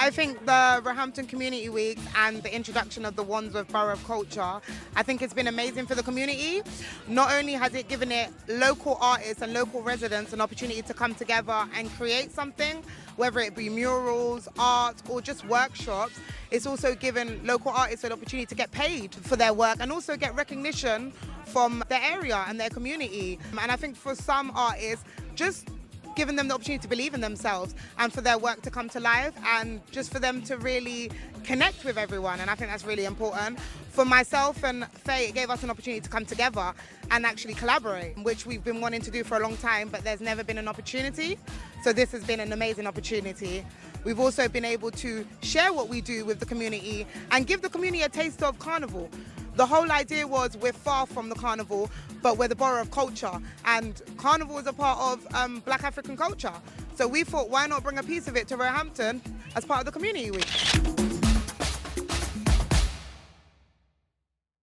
I think the Roehampton Community Week and the introduction of the Wandsworth Borough of Culture, I think it's been amazing for the community. Not only has it given it local artists and local residents an opportunity to come together and create something, whether it be murals, art, or just workshops, it's also given local artists an opportunity to get paid for their work and also get recognition from their area and their community. And I think for some artists, just giving them the opportunity to believe in themselves and for their work to come to life and just for them to really connect with everyone, and I think that's really important. For myself and Faye, it gave us an opportunity to come together and actually collaborate, which we've been wanting to do for a long time, but there's never been an opportunity. So this has been an amazing opportunity. We've also been able to share what we do with the community and give the community a taste of Carnival. The whole idea was we're far from the Carnival, but we're the Borough of Culture, and Carnival is a part of Black African culture. So we thought, why not bring a piece of it to Roehampton as part of the Community Week?